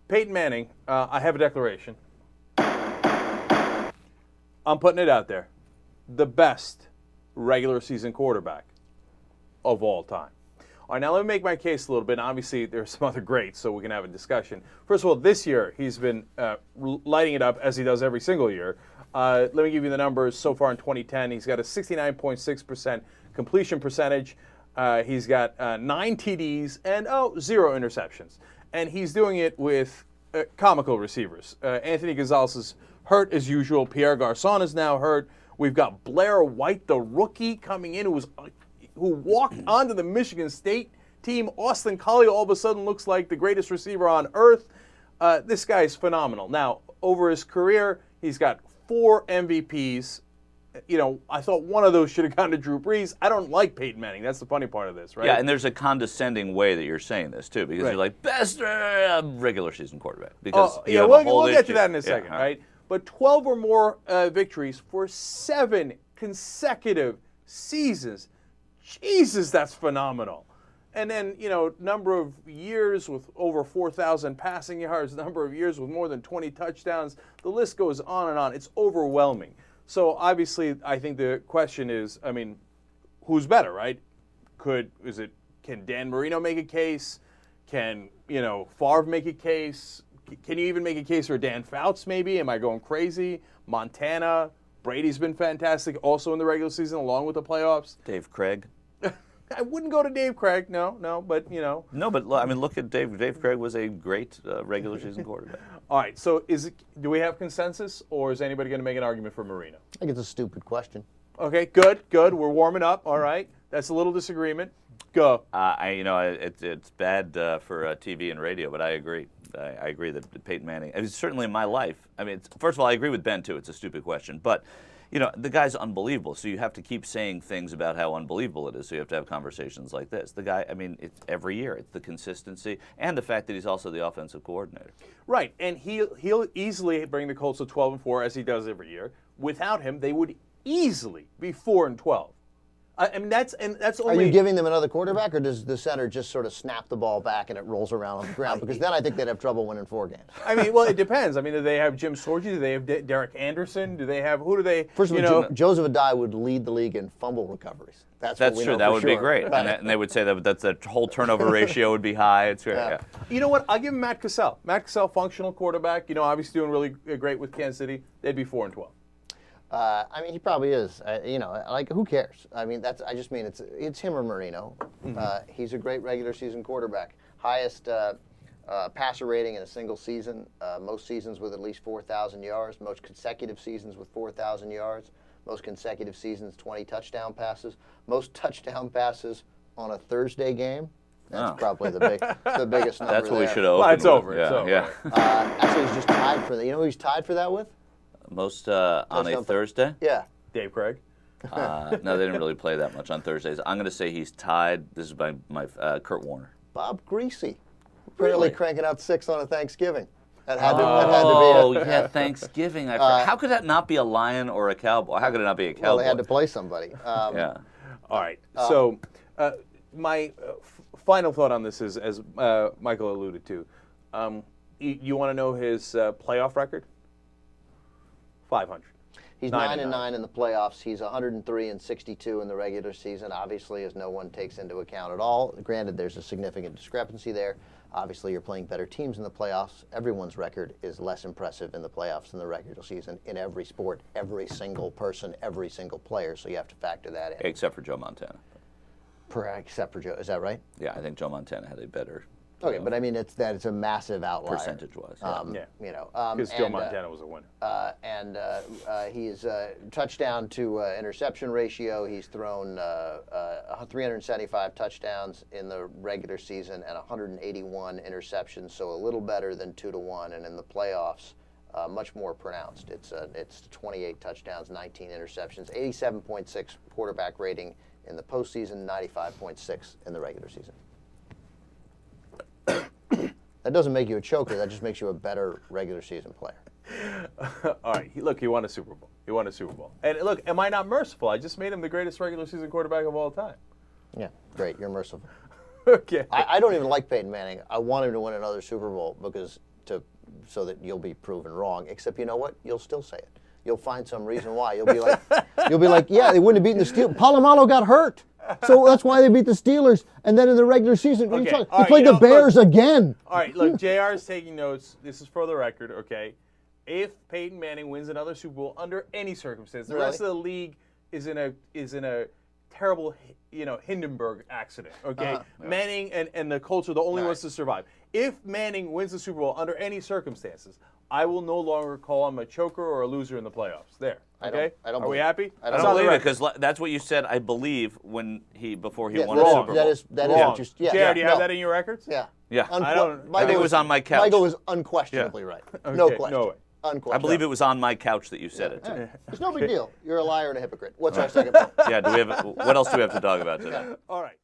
Peyton Manning, I have a declaration. I'm putting it out there. The best regular season quarterback of all time. All right, now let me make my case a little bit. Obviously, there's some other greats, so we can have a discussion. First of all, this year, he's been lighting it up as he does every single year. Let me give you the numbers. So far in 2010, he's got a 69.6% completion percentage. He's got 9 TDs and, 0 interceptions. And he's doing it with comical receivers. Anthony Gonzalez is hurt as usual. Pierre Garçon is now hurt. We've got Blair White, the rookie, coming in who walked onto the Michigan State team. Austin Collie all of a sudden looks like the greatest receiver on earth. This guy is phenomenal. Now, over his career, he's got 4 MVPs. I thought one of those should have gone to Drew Brees. I don't like Peyton Manning. That's the funny part of this, right? Yeah, and there's a condescending way that you're saying this, too, because right. You're like, best regular season quarterback. Because we'll get to that in a second, right? But 12 or more victories for 7 consecutive seasons. Jesus, that's phenomenal. And then, number of years with over 4,000 passing yards, number of years with more than 20 touchdowns. The list goes on and on. It's overwhelming. So obviously, I think the question is, who's better, right? Can Dan Marino make a case? Can, Favre make a case? Can you even make a case for Dan Fouts maybe? Am I going crazy? Montana. Brady's been fantastic also in the regular season along with the playoffs. Dave Craig. I wouldn't go to Dave Craig, no, but No, but look at Dave. Dave Craig was a great regular season quarterback. All right, so do we have consensus, or is anybody going to make an argument for Marino? I think it's a stupid question. Okay, good. We're warming up. All right, that's a little disagreement. Go. It's bad for TV and radio, but I agree. I agree that Peyton Manning. Certainly in my life. First of all, I agree with Ben too. It's a stupid question, but. The guy's unbelievable, so you have to keep saying things about how unbelievable it is, so you have to have conversations like this. The guy, it's every year. It's the consistency and the fact that he's also the offensive coordinator. Right, and he'll easily bring the Colts to 12-4 as he does every year. Without him, they would easily be 4-12. That's only. Are you giving them another quarterback, or does the center just sort of snap the ball back and it rolls around on the ground? Because then I think they'd have trouble winning 4 games. It depends. Do they have Jim Sorgi? Do they have Derek Anderson? Who do they? First of all, Joseph Adai would lead the league in fumble recoveries. That's true. That would be great, and they would say that the whole turnover ratio would be high. It's great. Yeah. You know what? I'll give him Matt Cassell. Matt Cassell, functional quarterback. Obviously doing really great with Kansas City. They'd be 4-12. He probably is. Who cares? It's him or Marino. Mm-hmm. He's a great regular season quarterback. Highest passer rating in a single season. Most seasons with at least 4,000 yards. Most consecutive seasons with 4,000 yards. Most consecutive seasons 20 touchdown passes. Most touchdown passes on a Thursday game. That's probably the biggest number. That's what there. we should have opened It's over. with. It's over. Yeah. Actually, he's just tied for that. You know who he's tied for that with? Most on a Thursday? Yeah. Dave Craig? No, they didn't really play that much on Thursdays. I'm going to say he's tied. This is by my Kurt Warner. Bob Greasy. Apparently cranking out 6 on a Thanksgiving. That had to be yeah, Thanksgiving. How could that not be a Lion or a Cowboy? How could it not be a Cowboy? Well, they had to play somebody. Yeah. All right. So my final thought on this is, as Michael alluded to, you want to know his playoff record? 500. He's 9-9 in the playoffs. He's 103-62 in the regular season. Obviously, as no one takes into account at all. Granted, there's a significant discrepancy there. Obviously, you're playing better teams in the playoffs. Everyone's record is less impressive in the playoffs than the regular season in every sport, every single person, every single player. So you have to factor that in. Except for Joe Montana. Except for Joe, is that right? Yeah, I think Joe Montana had a better. Okay, but it's a massive outlier. Percentage-wise, because Joe Montana was a winner. He's touchdown to interception ratio. He's thrown 375 touchdowns in the regular season and 181 interceptions, so a little better than 2-1. And in the playoffs, much more pronounced. It's 28 touchdowns, 19 interceptions, 87.6 quarterback rating in the postseason, 95.6 in the regular season. That doesn't make you a choker. That just makes you a better regular season player. All right. Look, he won a Super Bowl. And look, am I not merciful? I just made him the greatest regular season quarterback of all time. Yeah, great. You're merciful. Okay. I don't even like Peyton Manning. I want him to win another Super Bowl because so that you'll be proven wrong. Except you know what? You'll still say it. You'll find some reason why. You'll be like, yeah, they wouldn't have beaten the Steelers. Palomalo got hurt, so that's why they beat the Steelers. And then in the regular season, Okay. they played the Bears again. All right, look, JR is taking notes. This is for the record, okay? If Peyton Manning wins another Super Bowl under any circumstance, the rest of the league is in a terrible, Hindenburg accident, okay? Manning and the Colts are the only ones to survive. If Manning wins the Super Bowl under any circumstances, I will no longer call him a choker or a loser in the playoffs. There, okay? I don't Are we believe happy? I I don't believe it because that's what you said. I believe before he won the Super Bowl. That is what you. JR, do you have that in your records? Yeah. Yeah. I think it was on my couch. Michael was unquestionably right. Okay, No question. no way. Unquestionably. I believe it was on my couch that you said it. Too. It's no big deal. You're a liar and a hypocrite. What's our second point? Yeah. What else do we have to talk about today? All right.